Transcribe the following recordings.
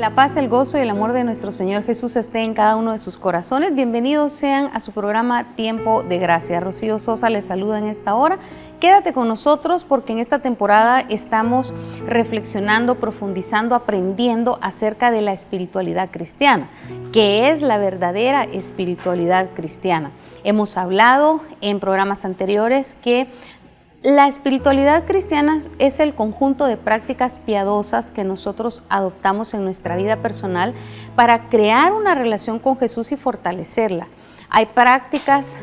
La paz, el gozo y el amor de nuestro Señor Jesús esté en cada uno de sus corazones. Bienvenidos sean a su programa Tiempo de Gracia. Rocío Sosa les saluda en esta hora. Quédate con nosotros porque en esta temporada estamos reflexionando, profundizando, aprendiendo acerca de la espiritualidad cristiana, que es la verdadera espiritualidad cristiana. Hemos hablado en programas anteriores que la espiritualidad cristiana es el conjunto de prácticas piadosas que nosotros adoptamos en nuestra vida personal para crear una relación con Jesús y fortalecerla. Hay prácticas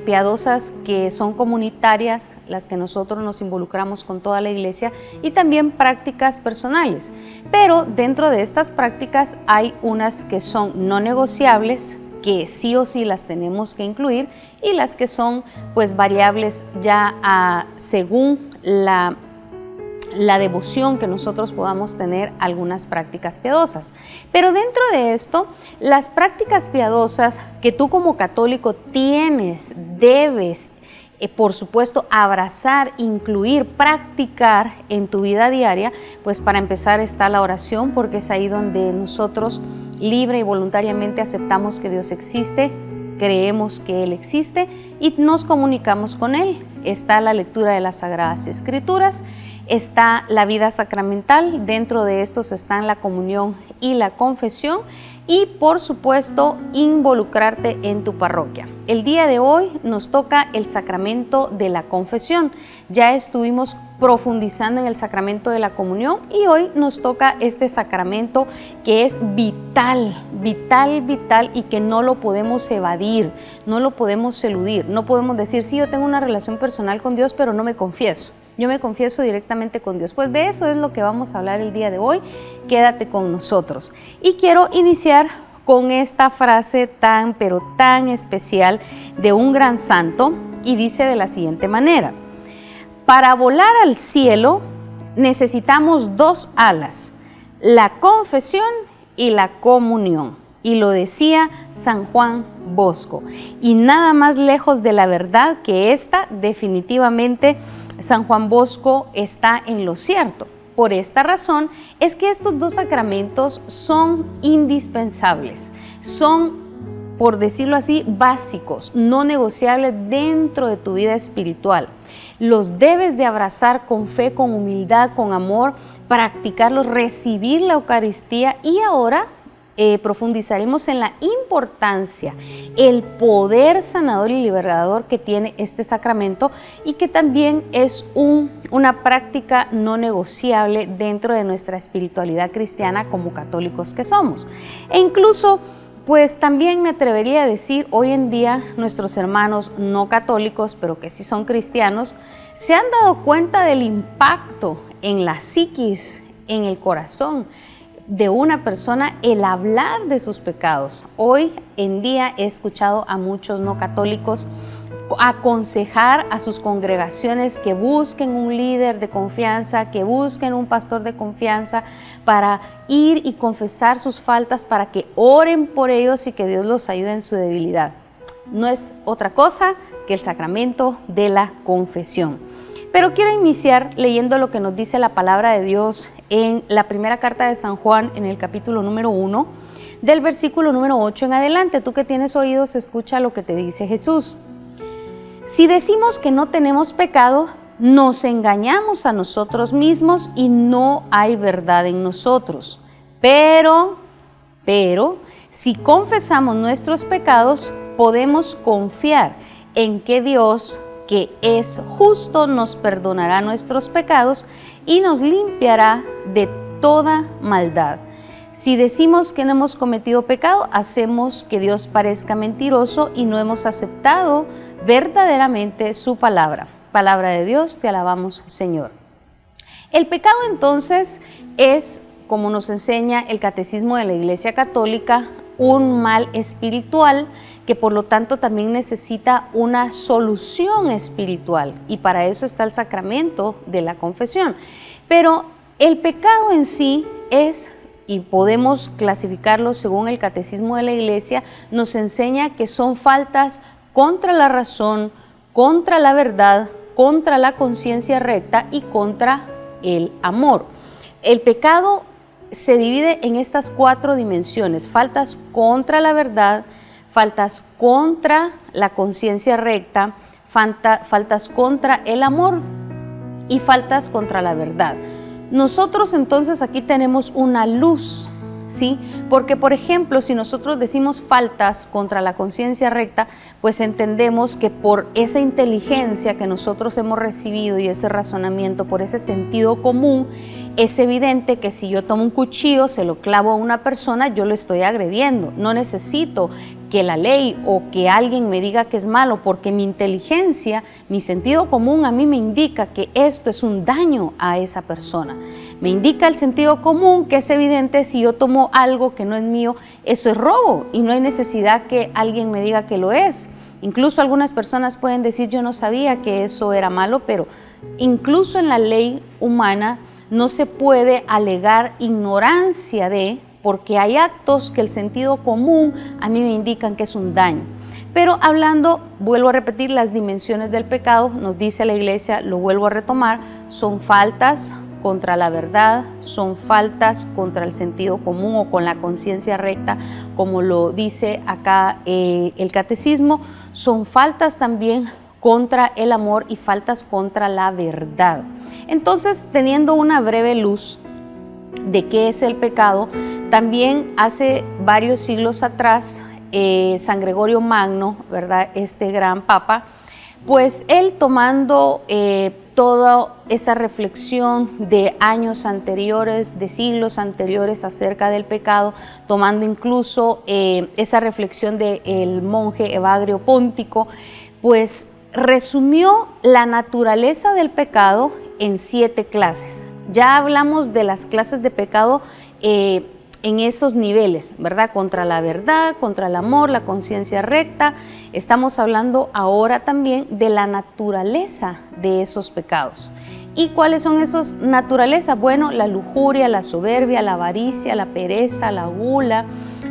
piadosas que son comunitarias, las que nosotros nos involucramos con toda la iglesia, y también prácticas personales. Pero dentro de estas prácticas hay unas que son no negociables, que sí o sí las tenemos que incluir, y las que son pues variables ya según la devoción que nosotros podamos tener a algunas prácticas piadosas. Pero dentro de esto, las prácticas piadosas que tú como católico debes, por supuesto, abrazar, incluir, practicar en tu vida diaria, pues para empezar está la oración, porque es ahí donde nosotros libre y voluntariamente aceptamos que Dios existe, creemos que Él existe y nos comunicamos con Él. Está la lectura de las Sagradas Escrituras, está la vida sacramental, dentro de estos están la comunión y la confesión, y por supuesto involucrarte en tu parroquia. El día de hoy nos toca el sacramento de la confesión. Ya estuvimos profundizando en el sacramento de la comunión y hoy nos toca este sacramento que es vital y que no lo podemos evadir, no lo podemos eludir. No podemos decir, sí, yo tengo una relación personal con Dios, pero no me confieso. Yo me confieso directamente con Dios. Pues de eso es lo que vamos a hablar el día de hoy. Quédate con nosotros. Y quiero iniciar con esta frase pero tan especial de un gran santo, y dice de la siguiente manera: para volar al cielo necesitamos dos alas, la confesión y la comunión. Y lo decía San Juan Bosco. Y nada más lejos de la verdad que esta, definitivamente San Juan Bosco está en lo cierto. Por esta razón es que estos dos sacramentos son indispensables, son, por decirlo así, básicos, no negociables dentro de tu vida espiritual. Los debes de abrazar con fe, con humildad, con amor, practicarlos, recibir la Eucaristía. Y ahora profundizaremos en la importancia, el poder sanador y liberador que tiene este sacramento, y que también es una práctica no negociable dentro de nuestra espiritualidad cristiana como católicos que somos. E incluso, pues también me atrevería a decir, hoy en día nuestros hermanos no católicos, pero que sí son cristianos, se han dado cuenta del impacto en la psiquis, en el corazón de una persona el hablar de sus pecados. Hoy en día he escuchado a muchos no católicos aconsejar a sus congregaciones que busquen un líder de confianza, que busquen un pastor de confianza para ir y confesar sus faltas, para que oren por ellos y que Dios los ayude en su debilidad. No es otra cosa que el sacramento de la confesión. Pero quiero iniciar leyendo lo que nos dice la palabra de Dios en la primera carta de San Juan, en el capítulo número 1, del versículo número 8 en adelante. Tú que tienes oídos, escucha lo que te dice Jesús. Si decimos que no tenemos pecado, nos engañamos a nosotros mismos y no hay verdad en nosotros. Pero, si confesamos nuestros pecados, podemos confiar en que Dios, que es justo, nos perdonará nuestros pecados y nos limpiará de toda maldad. Si decimos que no hemos cometido pecado, hacemos que Dios parezca mentiroso y no hemos aceptado verdaderamente su palabra. Palabra de Dios, te alabamos, Señor. El pecado entonces es, como nos enseña el Catecismo de la Iglesia Católica, un mal espiritual que por lo tanto también necesita una solución espiritual, y para eso está el sacramento de la confesión. Pero el pecado en sí es, y podemos clasificarlo según el Catecismo de la Iglesia, nos enseña que son faltas contra la razón, contra la verdad, contra la conciencia recta y contra el amor. El pecado se divide en estas 4 dimensiones: faltas contra la verdad, faltas contra la conciencia recta, faltas contra el amor y faltas contra la verdad. Nosotros entonces aquí tenemos una luz, ¿sí? Porque, por ejemplo, si nosotros decimos faltas contra la conciencia recta, pues entendemos que por esa inteligencia que nosotros hemos recibido y ese razonamiento, por ese sentido común, es evidente que si yo tomo un cuchillo, se lo clavo a una persona, yo lo estoy agrediendo. No necesito que la ley o que alguien me diga que es malo, porque mi inteligencia, mi sentido común a mí me indica que esto es un daño a esa persona. Me indica el sentido común que es evidente, si yo tomo algo que no es mío, eso es robo y no hay necesidad que alguien me diga que lo es. Incluso algunas personas pueden decir, yo no sabía que eso era malo, pero incluso en la ley humana no se puede alegar ignorancia de, porque hay actos que el sentido común a mí me indican que es un daño. Pero hablando, vuelvo a repetir, las dimensiones del pecado, nos dice la iglesia, lo vuelvo a retomar, son faltas contra la verdad, son faltas contra el sentido común o con la conciencia recta, como lo dice acá el catecismo, son faltas también contra el amor y faltas contra la verdad. Entonces, teniendo una breve luz de qué es el pecado, también hace varios siglos atrás, San Gregorio Magno, ¿verdad?, este gran papa, pues él tomando toda esa reflexión de años anteriores, de siglos anteriores acerca del pecado, tomando incluso esa reflexión del monje Evagrio Póntico, pues resumió la naturaleza del pecado en 7 clases. Ya hablamos de las clases de pecado en esos niveles, ¿verdad? Contra la verdad, contra el amor, la conciencia recta. Estamos hablando ahora también de la naturaleza de esos pecados. ¿Y cuáles son esas naturalezas? Bueno, la lujuria, la soberbia, la avaricia, la pereza, la gula,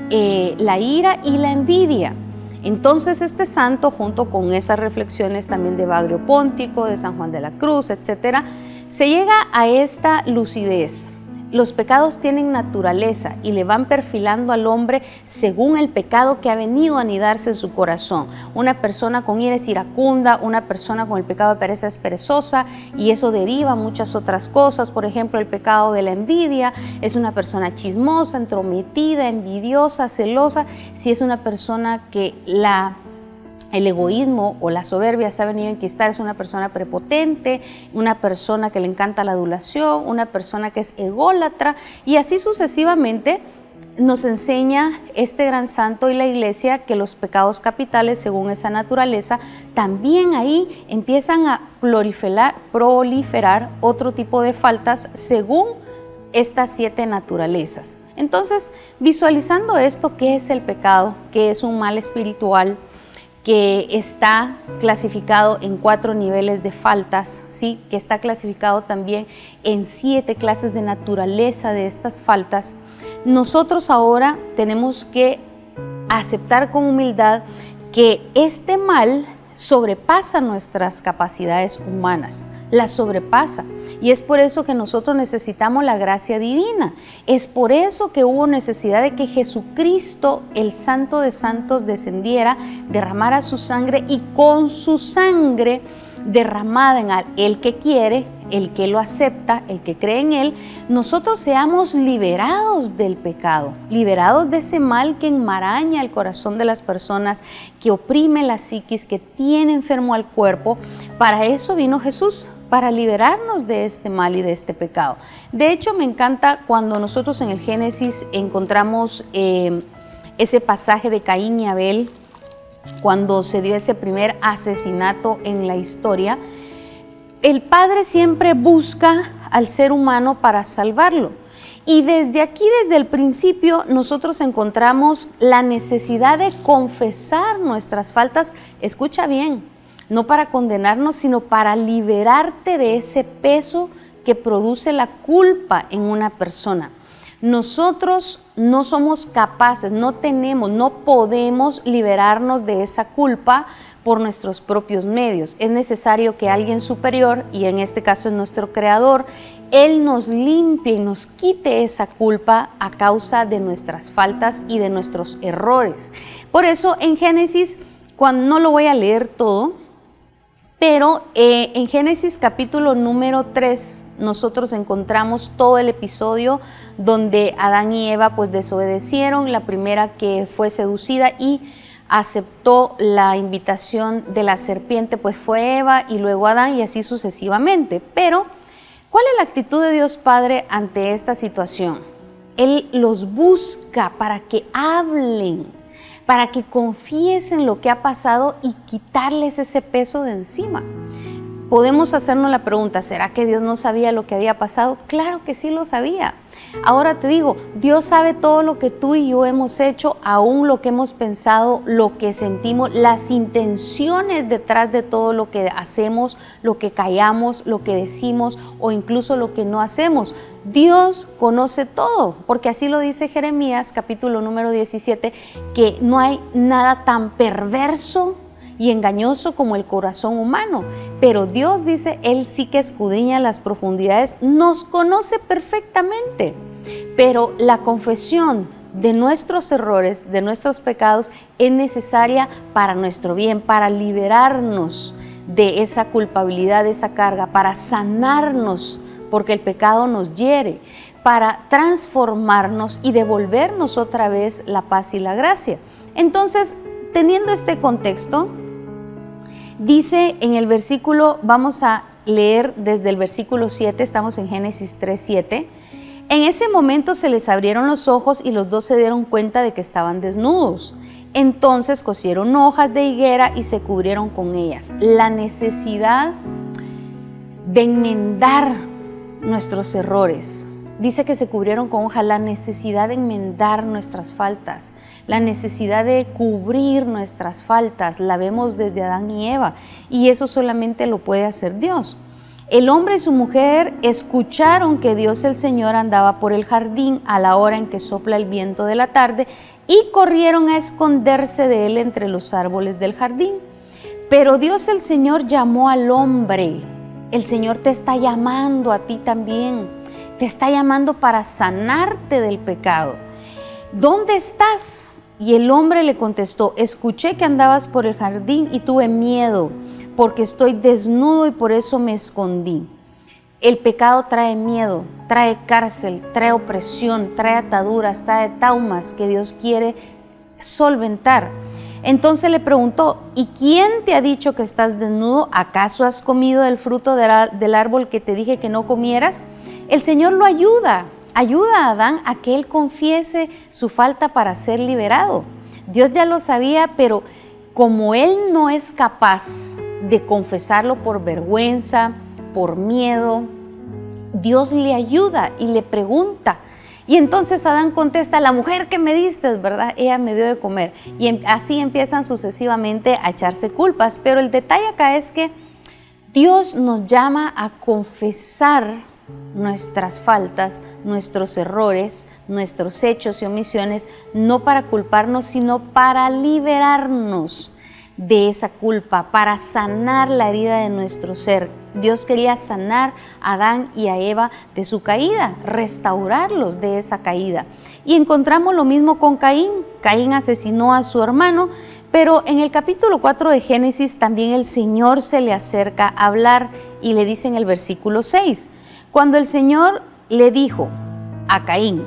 la ira y la envidia. Entonces este santo, junto con esas reflexiones también de Evagrio Póntico, de San Juan de la Cruz, etcétera, se llega a esta lucidez. Los pecados tienen naturaleza y le van perfilando al hombre según el pecado que ha venido a anidarse en su corazón. Una persona con ira es iracunda, una persona con el pecado de pereza es perezosa, y eso deriva muchas otras cosas. Por ejemplo, el pecado de la envidia es una persona chismosa, entrometida, envidiosa, celosa. Si es una persona que el egoísmo o la soberbia se ha venido a enquistar, es una persona prepotente, una persona que le encanta la adulación, una persona que es ególatra, y así sucesivamente. Nos enseña este gran santo y la iglesia que los pecados capitales, según esa naturaleza, también ahí empiezan a proliferar otro tipo de faltas según estas 7 naturalezas. Entonces, visualizando esto, ¿qué es el pecado? ¿Qué es un mal espiritual? Que está clasificado en 4 niveles de faltas, ¿sí? Que está clasificado también en 7 clases de naturaleza de estas faltas. Nosotros ahora tenemos que aceptar con humildad que este mal sobrepasa nuestras capacidades humanas, las sobrepasa, y es por eso que nosotros necesitamos la gracia divina. Es por eso que hubo necesidad de que Jesucristo, el Santo de Santos, descendiera, derramara su sangre, y con su sangre derramada en el que quiere, el que lo acepta, el que cree en él, nosotros seamos liberados del pecado, liberados de ese mal que enmaraña el corazón de las personas, que oprime la psiquis, que tiene enfermo al cuerpo. Para eso vino Jesús, para liberarnos de este mal y de este pecado. De hecho, me encanta cuando nosotros en el Génesis encontramos ese pasaje de Caín y Abel, cuando se dio ese primer asesinato en la historia. El Padre siempre busca al ser humano para salvarlo. Y desde aquí, desde el principio, nosotros encontramos la necesidad de confesar nuestras faltas. Escucha bien, no para condenarnos, sino para liberarte de ese peso que produce la culpa en una persona. Nosotros no somos capaces, no podemos liberarnos de esa culpa por nuestros propios medios. Es necesario que alguien superior, y en este caso es nuestro Creador, Él nos limpie y nos quite esa culpa a causa de nuestras faltas y de nuestros errores. Por eso en Génesis, cuando no lo voy a leer todo, pero en Génesis capítulo número 3 nosotros encontramos todo el episodio donde Adán y Eva pues desobedecieron. La primera que fue seducida y aceptó la invitación de la serpiente pues fue Eva y luego Adán, y así sucesivamente. Pero ¿cuál es la actitud de Dios Padre ante esta situación? Él los busca para que hablen, para que confiesen lo que ha pasado y quitarles ese peso de encima. Podemos hacernos la pregunta, ¿será que Dios no sabía lo que había pasado? Claro que sí lo sabía. Ahora te digo, Dios sabe todo lo que tú y yo hemos hecho, aún lo que hemos pensado, lo que sentimos, las intenciones detrás de todo lo que hacemos, lo que callamos, lo que decimos o incluso lo que no hacemos. Dios conoce todo, porque así lo dice Jeremías capítulo número 17, que no hay nada tan perverso y engañoso como el corazón humano, pero Dios dice, Él sí que escudriña las profundidades, nos conoce perfectamente, pero la confesión de nuestros errores, de nuestros pecados, es necesaria para nuestro bien, para liberarnos de esa culpabilidad, de esa carga, para sanarnos, porque el pecado nos hiere, para transformarnos y devolvernos otra vez la paz y la gracia. Entonces, teniendo este contexto, dice en el versículo, vamos a leer desde el versículo 7, estamos en Génesis 3:7. En ese momento se les abrieron los ojos y los dos se dieron cuenta de que estaban desnudos. Entonces cosieron hojas de higuera y se cubrieron con ellas. La necesidad de enmendar nuestros errores. Dice que se cubrieron con hojas, la necesidad de enmendar nuestras faltas, la necesidad de cubrir nuestras faltas, la vemos desde Adán y Eva, y eso solamente lo puede hacer Dios. El hombre y su mujer escucharon que Dios el Señor andaba por el jardín a la hora en que sopla el viento de la tarde y corrieron a esconderse de él entre los árboles del jardín. Pero Dios el Señor llamó al hombre. El Señor te está llamando a ti también. Te está llamando para sanarte del pecado. ¿Dónde estás? Y el hombre le contestó, escuché que andabas por el jardín y tuve miedo, porque estoy desnudo y por eso me escondí. El pecado trae miedo, trae cárcel, trae opresión, trae ataduras, trae traumas que Dios quiere solventar. Entonces le preguntó, ¿y quién te ha dicho que estás desnudo? ¿Acaso has comido del fruto del árbol que te dije que no comieras? El Señor lo ayuda a Adán a que él confiese su falta para ser liberado. Dios ya lo sabía, pero como él no es capaz de confesarlo por vergüenza, por miedo, Dios le ayuda y le pregunta. Y entonces Adán contesta, la mujer que me diste, ¿verdad? Ella me dio de comer. Y así empiezan sucesivamente a echarse culpas. Pero el detalle acá es que Dios nos llama a confesar nuestras faltas, nuestros errores, nuestros hechos y omisiones, no para culparnos, sino para liberarnos de esa culpa, para sanar la herida de nuestro ser. Dios quería sanar a Adán y a Eva de su caída, restaurarlos de esa caída. Y encontramos lo mismo con Caín. Caín asesinó a su hermano, pero en el capítulo 4 de Génesis también el Señor se le acerca a hablar y le dice en el versículo 6, cuando el Señor le dijo a Caín,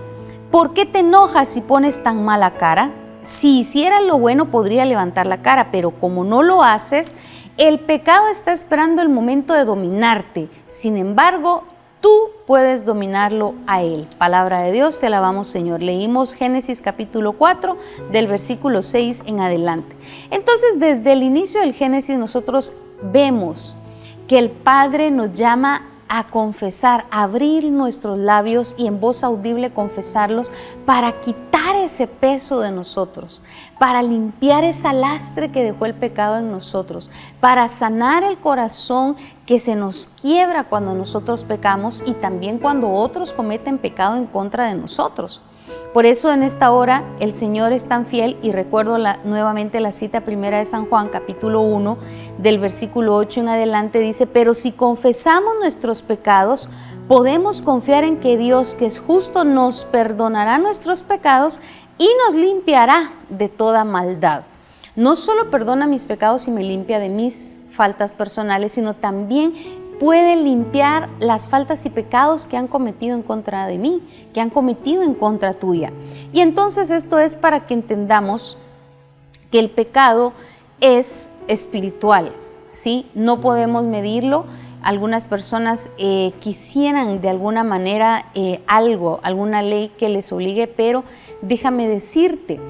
¿por qué te enojas y pones tan mala cara? Si hicieras lo bueno podría levantar la cara, pero como no lo haces, el pecado está esperando el momento de dominarte. Sin embargo, tú puedes dominarlo a él. Palabra de Dios, te alabamos, Señor. Leímos Génesis capítulo 4 del versículo 6 en adelante. Entonces, desde el inicio del Génesis nosotros vemos que el Padre nos llama a confesar, a abrir nuestros labios y en voz audible confesarlos para quitar quitar ese peso de nosotros, para limpiar esa lastre que dejó el pecado en nosotros, para sanar el corazón que se nos quiebra cuando nosotros pecamos y también cuando otros cometen pecado en contra de nosotros. Por eso en esta hora el Señor es tan fiel, y recuerdo nuevamente la cita primera de San Juan, capítulo 1, del versículo 8 en adelante, dice: pero si confesamos nuestros pecados, podemos confiar en que Dios, que es justo, nos perdonará nuestros pecados y nos limpiará de toda maldad. No solo perdona mis pecados y me limpia de mis faltas personales, sino también puede limpiar las faltas y pecados que han cometido en contra de mí, que han cometido en contra tuya. Y entonces esto es para que entendamos que el pecado es espiritual, ¿sí? No podemos medirlo. Algunas personas quisieran de alguna manera alguna ley que les obligue, pero déjame decirte,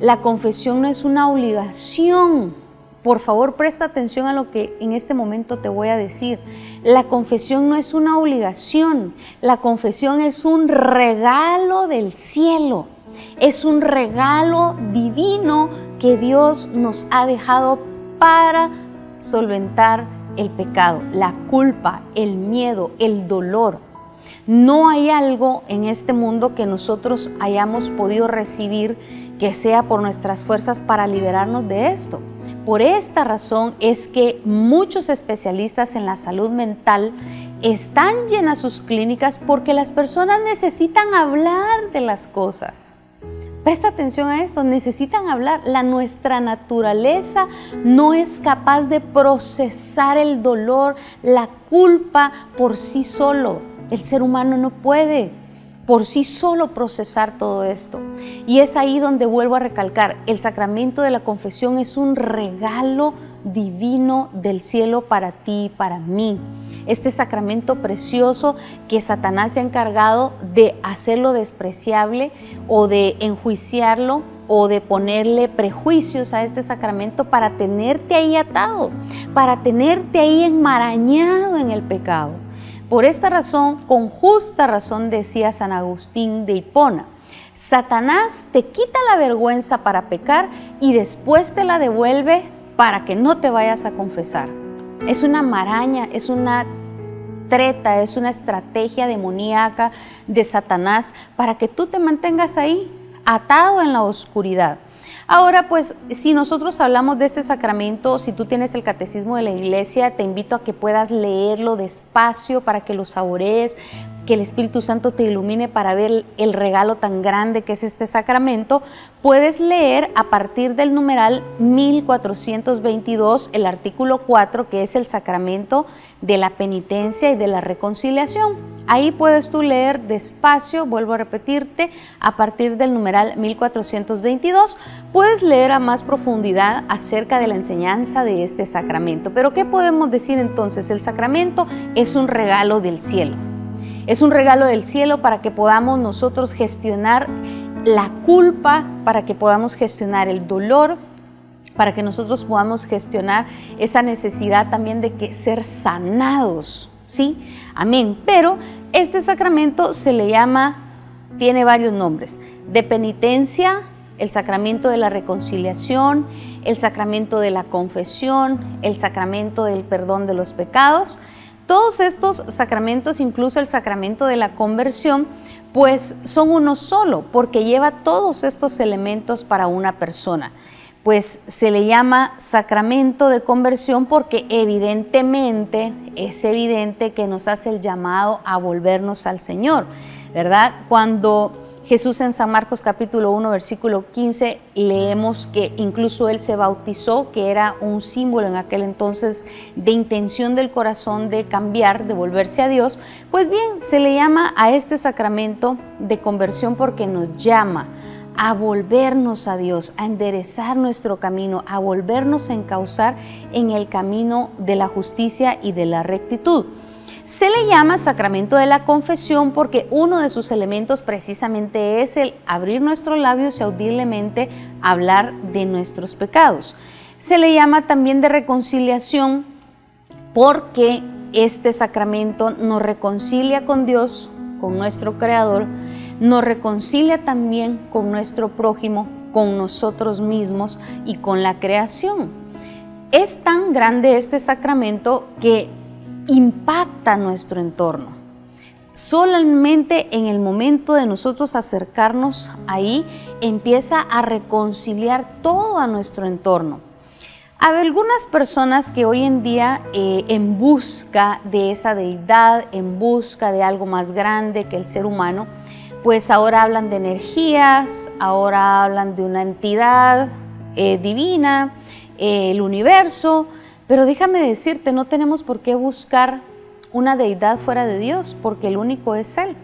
la confesión no es una obligación. Por favor, presta atención a lo que en este momento te voy a decir. La confesión no es una obligación, la confesión es un regalo del cielo, es un regalo divino que Dios nos ha dejado para solventar el pecado, la culpa, el miedo, el dolor. No hay algo en este mundo que nosotros hayamos podido recibir que sea por nuestras fuerzas para liberarnos de esto. Por esta razón es que muchos especialistas en la salud mental están llenas sus clínicas, porque las personas necesitan hablar de las cosas. Presta atención a esto, necesitan hablar. Nuestra naturaleza no es capaz de procesar el dolor, la culpa por sí solo. El ser humano no puede por sí solo procesar todo esto. Y es ahí donde vuelvo a recalcar, el sacramento de la confesión es un regalo divino del cielo para ti y para mí. Este sacramento precioso que Satanás se ha encargado de hacerlo despreciable o de enjuiciarlo o de ponerle prejuicios a este sacramento para tenerte ahí atado, para tenerte ahí enmarañado en el pecado. Por esta razón, con justa razón, decía San Agustín de Hipona, Satanás te quita la vergüenza para pecar y después te la devuelve para que no te vayas a confesar. Es una maraña, es una treta, es una estrategia demoníaca de Satanás para que tú te mantengas ahí, atado en la oscuridad. Ahora, pues, si nosotros hablamos de este sacramento, si tú tienes el Catecismo de la Iglesia, te invito a que puedas leerlo despacio para que lo saborees, que el Espíritu Santo te ilumine para ver el regalo tan grande que es este sacramento. Puedes leer a partir del numeral 1422, el artículo 4, que es el sacramento de la penitencia y de la reconciliación. Ahí puedes tú leer despacio, vuelvo a repetirte, a partir del numeral 1422, puedes leer a más profundidad acerca de la enseñanza de este sacramento. Pero ¿qué podemos decir entonces? El sacramento es un regalo del cielo. Es un regalo del cielo para que podamos nosotros gestionar la culpa, para que podamos gestionar el dolor, para que nosotros podamos gestionar esa necesidad también de ser sanados, ¿sí? Amén. Pero este sacramento se le llama, tiene varios nombres: de penitencia, el sacramento de la reconciliación, el sacramento de la confesión, el sacramento del perdón de los pecados. Todos estos sacramentos, incluso el sacramento de la conversión, pues son uno solo, porque lleva todos estos elementos para una persona. Pues se le llama sacramento de conversión porque evidentemente es evidente que nos hace el llamado a volvernos al Señor, ¿verdad? Cuando Jesús en San Marcos capítulo 1 versículo 15 leemos que incluso Él se bautizó, que era un símbolo en aquel entonces de intención del corazón de cambiar, de volverse a Dios. Pues bien, se le llama a este sacramento de conversión porque nos llama a volvernos a Dios, a enderezar nuestro camino, a volvernos a encauzar en el camino de la justicia y de la rectitud. Se le llama sacramento de la confesión porque uno de sus elementos precisamente es el abrir nuestros labios y audiblemente hablar de nuestros pecados. Se le llama también de reconciliación porque este sacramento nos reconcilia con Dios, con nuestro Creador, nos reconcilia también con nuestro prójimo, con nosotros mismos y con la creación. Es tan grande este sacramento que impacta nuestro entorno. Solamente en el momento de nosotros acercarnos ahí, empieza a reconciliar todo a nuestro entorno. Hay algunas personas que hoy en día, en busca de esa deidad, en busca de algo más grande que el ser humano, pues ahora hablan de energías, ahora hablan de una entidad divina, el universo, pero déjame decirte, no tenemos por qué buscar una deidad fuera de Dios, porque el único es Él.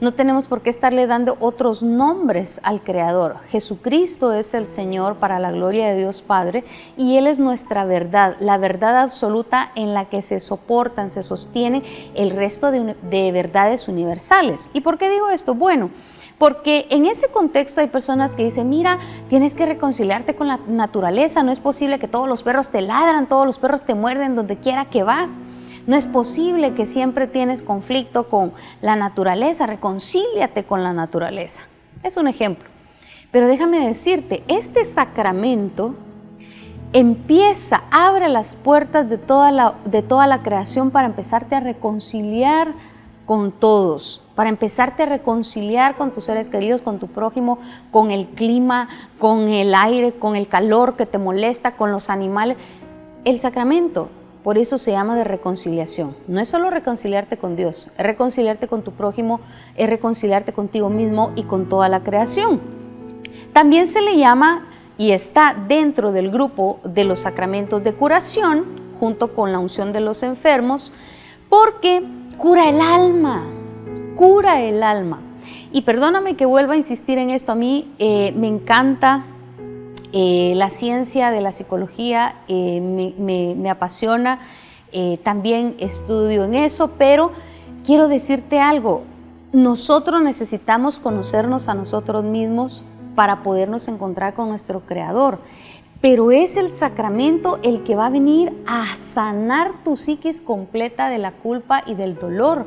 No tenemos por qué estarle dando otros nombres al Creador. Jesucristo es el Señor para la gloria de Dios Padre y Él es nuestra verdad, la verdad absoluta en la que se soportan, se sostienen el resto de verdades universales. ¿Y por qué digo esto? Bueno, porque en ese contexto hay personas que dicen, mira, tienes que reconciliarte con la naturaleza, no es posible que todos los perros te ladran, todos los perros te muerden donde quiera que vas. No es posible que siempre tienes conflicto con la naturaleza, reconcíliate con la naturaleza. Es un ejemplo. Pero déjame decirte, este sacramento abre las puertas de toda la creación para empezarte a reconciliar con todos, para empezarte a reconciliar con tus seres queridos, con tu prójimo, con el clima, con el aire, con el calor que te molesta, con los animales. El sacramento, por eso se llama de reconciliación. No es solo reconciliarte con Dios, es reconciliarte con tu prójimo, es reconciliarte contigo mismo y con toda la creación. También se le llama y está dentro del grupo de los sacramentos de curación, junto con la unción de los enfermos, porque cura el alma, cura el alma. Y perdóname que vuelva a insistir en esto, a mí me encanta la ciencia de la psicología, me apasiona, también estudio en eso, pero quiero decirte algo, nosotros necesitamos conocernos a nosotros mismos para podernos encontrar con nuestro Creador, pero es el sacramento el que va a venir a sanar tu psiquis completa de la culpa y del dolor.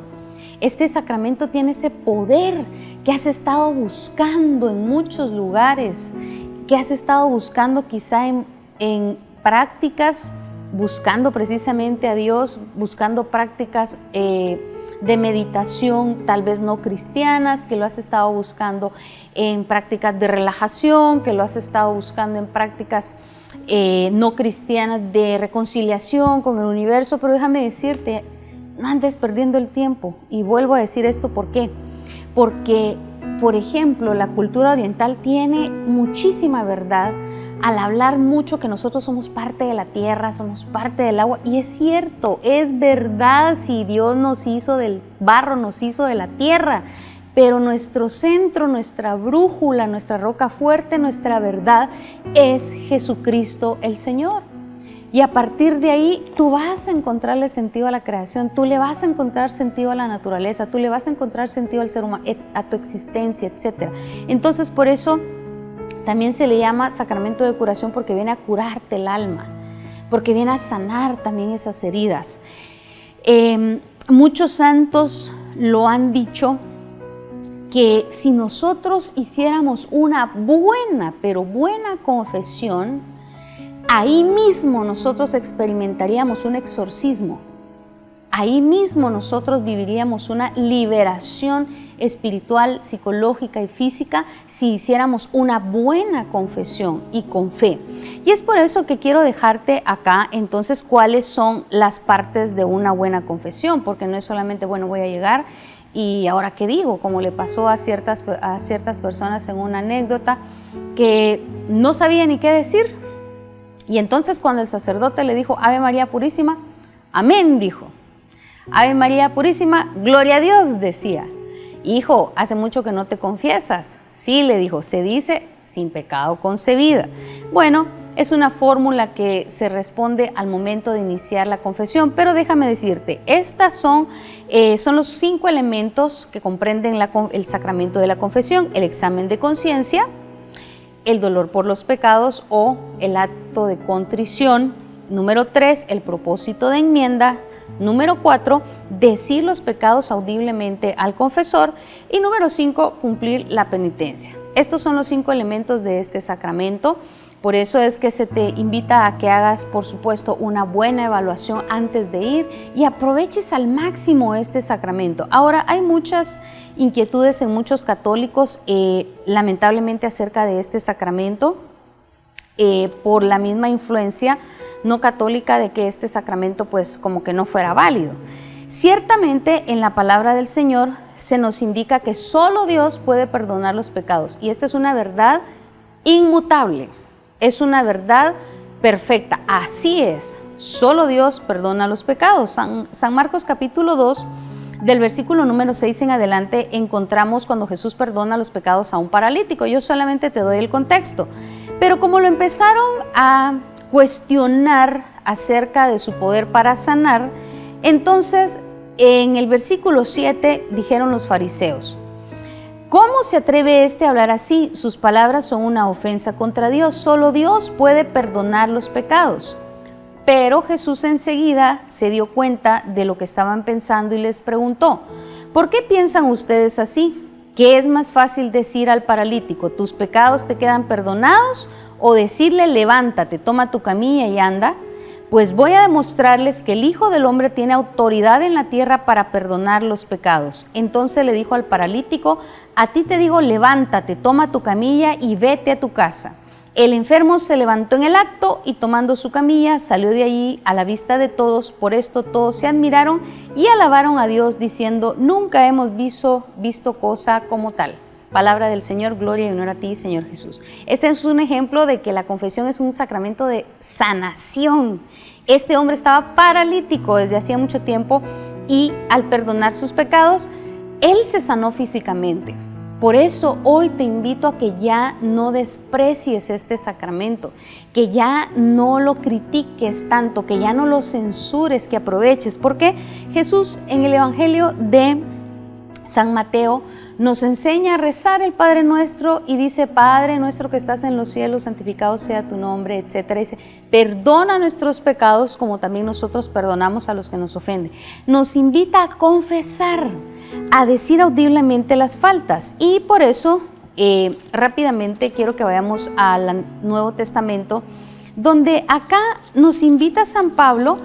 Este sacramento tiene ese poder que has estado buscando en muchos lugares, que has estado buscando quizá en prácticas, buscando precisamente a Dios, buscando prácticas de meditación, tal vez no cristianas, que lo has estado buscando en prácticas de relajación, que lo has estado buscando en prácticas no cristianas de reconciliación con el universo, pero déjame decirte, no andes perdiendo el tiempo. Y vuelvo a decir esto, ¿por qué? Porque, por ejemplo, la cultura oriental tiene muchísima verdad al hablar mucho que nosotros somos parte de la tierra, somos parte del agua, y es cierto, es verdad, si Dios nos hizo del barro, nos hizo de la tierra, pero nuestro centro, nuestra brújula, nuestra roca fuerte, nuestra verdad es Jesucristo el Señor. Y a partir de ahí tú vas a encontrarle sentido a la creación, tú le vas a encontrar sentido a la naturaleza, tú le vas a encontrar sentido al ser humano, a tu existencia, etc. Entonces por eso también se le llama sacramento de curación, porque viene a curarte el alma, porque viene a sanar también esas heridas. Muchos santos lo han dicho, que si nosotros hiciéramos una buena, pero buena confesión, ahí mismo nosotros experimentaríamos un exorcismo. Ahí mismo nosotros viviríamos una liberación espiritual, psicológica y física si hiciéramos una buena confesión y con fe. Y es por eso que quiero dejarte acá entonces cuáles son las partes de una buena confesión, porque no es solamente, bueno, voy a llegar y ahora qué digo, como le pasó a ciertas personas en una anécdota que no sabía ni qué decir. Y entonces cuando el sacerdote le dijo, Ave María Purísima, amén, dijo. Ave María Purísima, gloria a Dios, decía. Hijo, hace mucho que no te confiesas. Sí, le dijo, se dice sin pecado concebida. Bueno, es una fórmula que se responde al momento de iniciar la confesión, pero déjame decirte, estas son los 5 elementos que comprenden el sacramento de la confesión: el examen de conciencia, el dolor por los pecados o el acto de contrición. Número 3, el propósito de enmienda. Número 4, decir los pecados audiblemente al confesor. Y número 5, cumplir la penitencia. Estos son los 5 elementos de este sacramento. Por eso es que se te invita a que hagas, por supuesto, una buena evaluación antes de ir y aproveches al máximo este sacramento. Ahora, hay muchas inquietudes en muchos católicos, lamentablemente, acerca de este sacramento, por la misma influencia no católica de que este sacramento, pues, como que no fuera válido. Ciertamente, en la palabra del Señor se nos indica que solo Dios puede perdonar los pecados, y esta es una verdad inmutable. Es una verdad perfecta, así es, solo Dios perdona los pecados. San Marcos capítulo 2, del versículo número 6 en adelante, encontramos cuando Jesús perdona los pecados a un paralítico. Yo solamente te doy el contexto, pero como lo empezaron a cuestionar acerca de su poder para sanar, entonces en el versículo 7 dijeron los fariseos: ¿cómo se atreve este a hablar así? Sus palabras son una ofensa contra Dios. Solo Dios puede perdonar los pecados. Pero Jesús enseguida se dio cuenta de lo que estaban pensando y les preguntó: ¿por qué piensan ustedes así? ¿Qué es más fácil decir al paralítico, tus pecados te quedan perdonados? ¿O decirle, levántate, toma tu camilla y anda? Pues voy a demostrarles que el Hijo del Hombre tiene autoridad en la tierra para perdonar los pecados. Entonces le dijo al paralítico: a ti te digo, levántate, toma tu camilla y vete a tu casa. El enfermo se levantó en el acto y tomando su camilla salió de allí a la vista de todos. Por esto todos se admiraron y alabaron a Dios diciendo: nunca hemos visto cosa como tal. Palabra del Señor, gloria y honor a ti, Señor Jesús. Este es un ejemplo de que la confesión es un sacramento de sanación. Este hombre estaba paralítico desde hacía mucho tiempo y al perdonar sus pecados, él se sanó físicamente. Por eso hoy te invito a que ya no desprecies este sacramento, que ya no lo critiques tanto, que ya no lo censures, que aproveches, porque Jesús en el Evangelio de San Mateo nos enseña a rezar el Padre Nuestro y dice: Padre nuestro que estás en los cielos, santificado sea tu nombre, etcétera. Dice: perdona nuestros pecados como también nosotros perdonamos a los que nos ofenden. Nos invita a confesar, a decir audiblemente las faltas. Y por eso rápidamente quiero que vayamos al Nuevo Testamento, donde acá nos invita San Pablo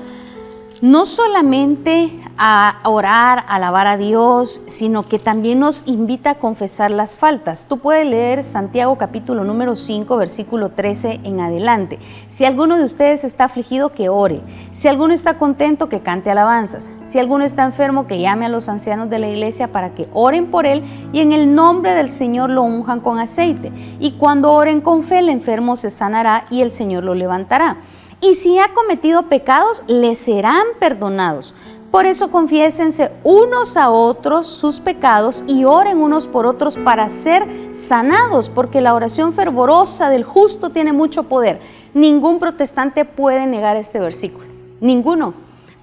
no solamente a orar, a alabar a Dios, sino que también nos invita a confesar las faltas. Tú puedes leer Santiago capítulo número 5, versículo 13 en adelante. Si alguno de ustedes está afligido, que ore. Si alguno está contento, que cante alabanzas. Si alguno está enfermo, que llame a los ancianos de la iglesia para que oren por él y en el nombre del Señor lo unjan con aceite. Y cuando oren con fe, el enfermo se sanará y el Señor lo levantará. Y si ha cometido pecados, le serán perdonados. Por eso confiésense unos a otros sus pecados y oren unos por otros para ser sanados, porque la oración fervorosa del justo tiene mucho poder. Ningún protestante puede negar este versículo, ninguno,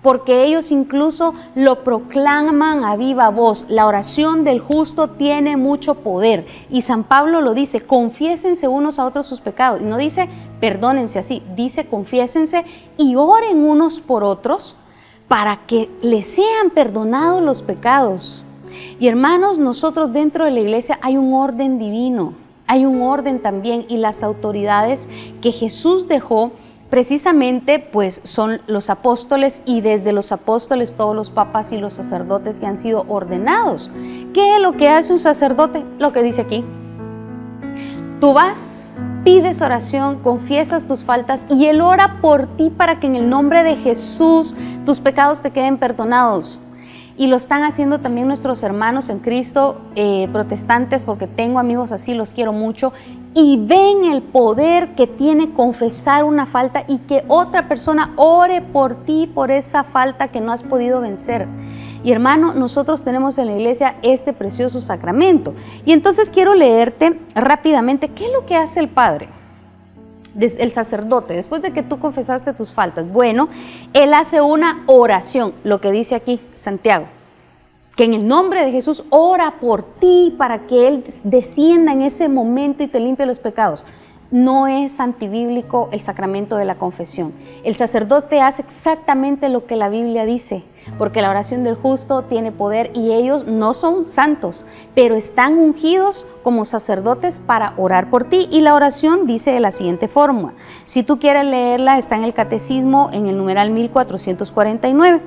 porque ellos incluso lo proclaman a viva voz. La oración del justo tiene mucho poder y San Pablo lo dice: confiésense unos a otros sus pecados. Y no dice perdónense así, dice confiésense y oren unos por otros para que les sean perdonados los pecados. Y hermanos, nosotros dentro de la iglesia hay un orden divino, hay un orden también, y las autoridades que Jesús dejó precisamente pues son los apóstoles, y desde los apóstoles todos los papas y los sacerdotes que han sido ordenados. ¿Qué es lo que hace un sacerdote? Lo que dice aquí: tú vas, pides oración, confiesas tus faltas y Él ora por ti para que en el nombre de Jesús tus pecados te queden perdonados. Y lo están haciendo también nuestros hermanos en Cristo, protestantes, porque tengo amigos así, los quiero mucho, y ven el poder que tiene confesar una falta y que otra persona ore por ti por esa falta que no has podido vencer. Y hermano, nosotros tenemos en la iglesia este precioso sacramento. Y entonces quiero leerte rápidamente qué es lo que hace el Padre, el sacerdote, después de que tú confesaste tus faltas. Bueno, él hace una oración, lo que dice aquí Santiago, que en el nombre de Jesús ora por ti para que Él descienda en ese momento y te limpie los pecados. no es antibíblico el sacramento de la confesión. El sacerdote hace exactamente lo que la Biblia dice, porque la oración del justo tiene poder y ellos no son santos, pero están ungidos como sacerdotes para orar por ti. Y la oración dice de la siguiente forma. Si tú quieres leerla, está en el Catecismo, en el numeral 1449.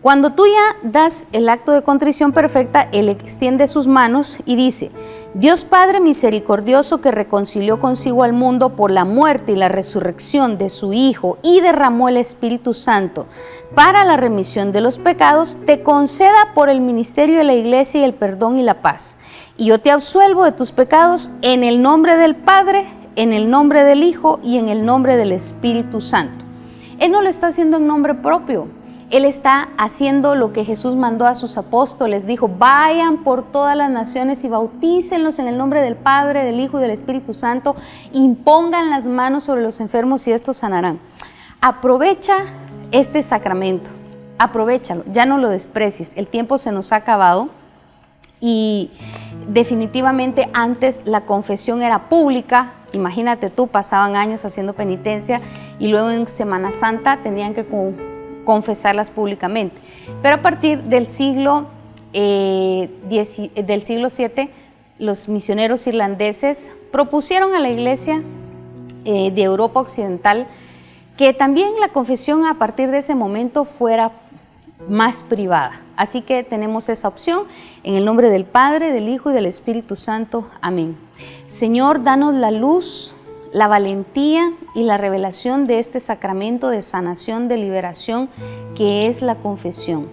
Cuando tú ya das el acto de contrición perfecta, Él extiende sus manos y dice: Dios Padre misericordioso, que reconcilió consigo al mundo por la muerte y la resurrección de su Hijo y derramó el Espíritu Santo para la remisión de los pecados, te conceda por el ministerio de la Iglesia y el perdón y la paz. Y yo te absuelvo de tus pecados en el nombre del Padre, en el nombre del Hijo y en el nombre del Espíritu Santo. Él no lo está haciendo en nombre propio. Él está haciendo lo que Jesús mandó a sus apóstoles. Dijo: vayan por todas las naciones y bautícenlos en el nombre del Padre, del Hijo y del Espíritu Santo. Impongan las manos sobre los enfermos y estos sanarán. Aprovecha este sacramento. Aprovéchalo. Ya no lo desprecies. El tiempo se nos ha acabado. Y definitivamente antes la confesión era pública. Imagínate tú, pasaban años haciendo penitencia y luego en Semana Santa tenían que confesarlas públicamente. Pero a partir del siglo VII, los misioneros irlandeses propusieron a la Iglesia de Europa Occidental que también la confesión a partir de ese momento fuera más privada. Así que tenemos esa opción. En el nombre del Padre, del Hijo y del Espíritu Santo. Amén. Señor, danos la luz, la valentía y la revelación de este sacramento de sanación, de liberación, que es la confesión.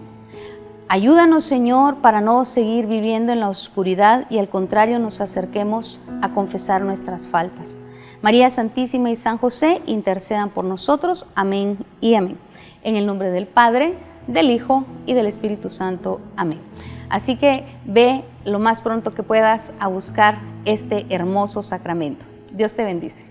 Ayúdanos, Señor, para no seguir viviendo en la oscuridad y al contrario nos acerquemos a confesar nuestras faltas. María Santísima y San José, intercedan por nosotros. Amén y amén. En el nombre del Padre, del Hijo y del Espíritu Santo. Amén. Así que ve lo más pronto que puedas a buscar este hermoso sacramento. Dios te bendice.